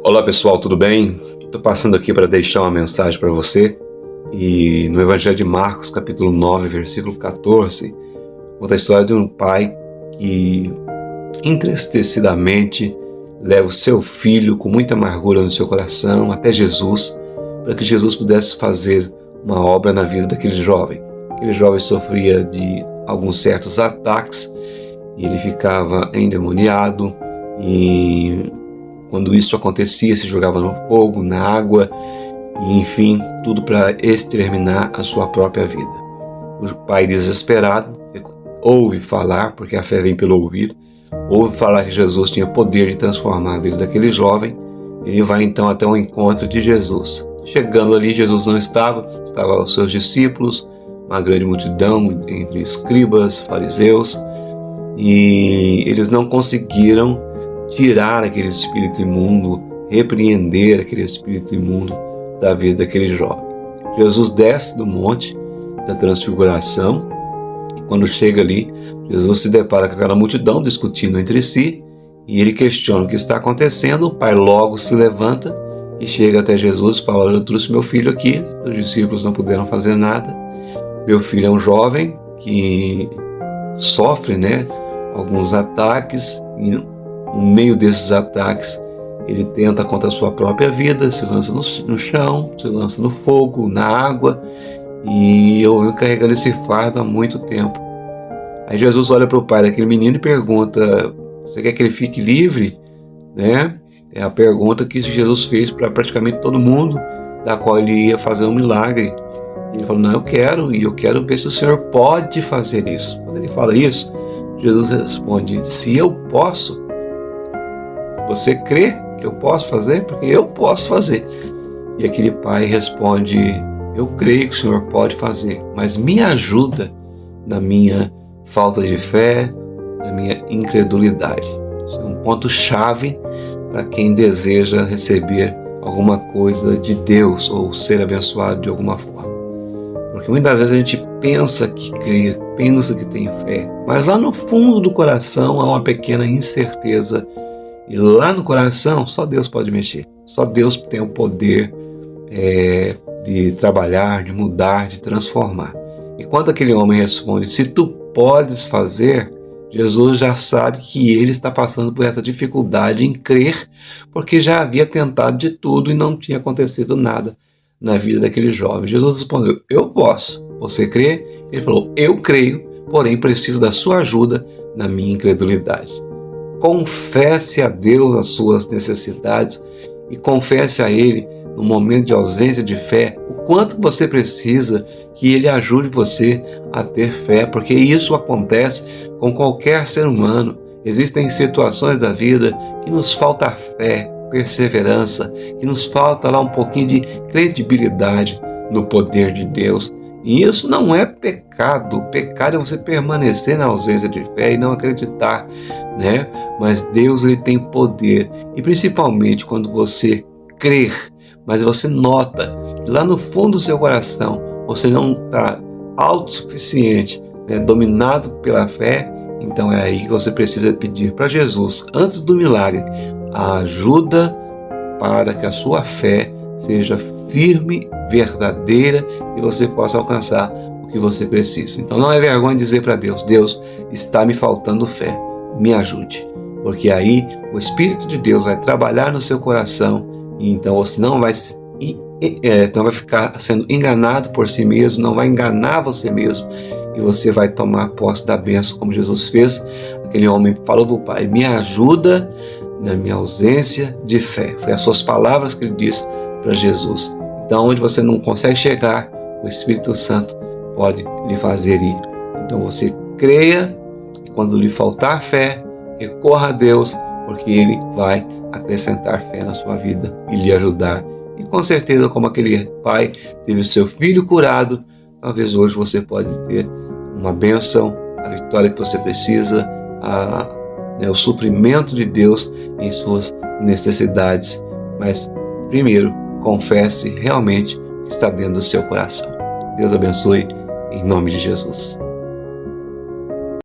Olá pessoal, tudo bem? Estou passando aqui para deixar uma mensagem para você. E no Evangelho de Marcos, capítulo 9, versículo 14, conta a história de um pai que entristecidamente leva o seu filho com muita amargura no seu coração até Jesus, para que Jesus pudesse fazer uma obra na vida daquele jovem. Aquele jovem sofria de alguns certos ataques e ele ficava endemoniado, e quando isso acontecia se jogava no fogo, na água, e enfim, tudo para exterminar a sua própria vida. O pai, desesperado, ouve falar, porque a fé vem pelo ouvir, ouve falar que Jesus tinha poder de transformar a vida daquele jovem. Ele vai então até o encontro de Jesus. Chegando ali, Jesus não estava os seus discípulos, uma grande multidão entre escribas, fariseus, e eles não conseguiram tirar aquele espírito imundo, repreender aquele espírito imundo da vida daquele jovem. Jesus desce do monte da transfiguração, e quando chega ali, Jesus se depara com aquela multidão discutindo entre si, e ele questiona o que está acontecendo. O pai logo se levanta e chega até Jesus e fala: "Eu trouxe meu filho aqui, os discípulos não puderam fazer nada. Meu filho é um jovem que sofre, alguns ataques, e no meio desses ataques ele tenta contra a sua própria vida, se lança no chão, se lança no fogo, na água, e eu venho carregando esse fardo há muito tempo." Aí Jesus olha para o pai daquele menino e pergunta: "Você quer que ele fique livre?" É a pergunta que Jesus fez para praticamente todo mundo, da qual ele ia fazer um milagre. Ele falou: "Não, eu quero, e eu quero ver se o Senhor pode fazer isso." Quando ele fala isso, Jesus responde: "Se eu posso, você crê que eu posso fazer? Porque eu posso fazer." E aquele pai responde: "Eu creio que o Senhor pode fazer, mas me ajuda na minha falta de fé, na minha incredulidade." Isso é um ponto-chave para quem deseja receber alguma coisa de Deus ou ser abençoado de alguma forma. Porque muitas vezes a gente pensa que crê, pensa que tem fé, mas lá no fundo do coração há uma pequena incerteza. E lá no coração só Deus pode mexer. Só Deus tem o poder de trabalhar, de mudar, de transformar. E quando aquele homem responde: "Se tu podes fazer", Jesus já sabe que ele está passando por essa dificuldade em crer, porque já havia tentado de tudo e não tinha acontecido nada na vida daquele jovem. Jesus respondeu: "Eu posso. Você crê?" Ele falou: "Eu creio, porém preciso da sua ajuda na minha incredulidade." Confesse a Deus as suas necessidades e confesse a Ele, no momento de ausência de fé, o quanto você precisa que Ele ajude você a ter fé, porque isso acontece com qualquer ser humano. Existem situações da vida que nos falta fé, perseverança, que nos falta lá um pouquinho de credibilidade no poder de Deus. E isso não é pecado. O pecado é você permanecer na ausência de fé e não acreditar, Mas Deus, ele tem poder. E principalmente quando você crer, mas você nota que lá no fundo do seu coração você não está autossuficiente, dominado pela fé, então é aí que você precisa pedir para Jesus, antes do milagre, a ajuda para que a sua fé seja firme, verdadeira, e você possa alcançar o que você precisa. Então não é vergonha dizer para Deus: "Deus, está me faltando fé, me ajude." Porque aí o Espírito de Deus vai trabalhar no seu coração, e então você não vai ficar sendo enganado por si mesmo, não vai enganar você mesmo, e você vai tomar posse da bênção, como Jesus fez. Aquele homem falou para o pai: "Me ajuda na minha ausência de fé." Foi as suas palavras que ele disse para Jesus. Então, onde você não consegue chegar, o Espírito Santo pode lhe fazer ir. Então você creia, e quando lhe faltar fé, recorra a Deus, porque Ele vai acrescentar fé na sua vida e lhe ajudar. E com certeza, como aquele pai teve seu filho curado, talvez hoje você pode ter uma bênção, a vitória que você precisa, o suprimento de Deus em suas necessidades. Mas primeiro, confesse realmente o que está dentro do seu coração. Deus abençoe, em nome de Jesus.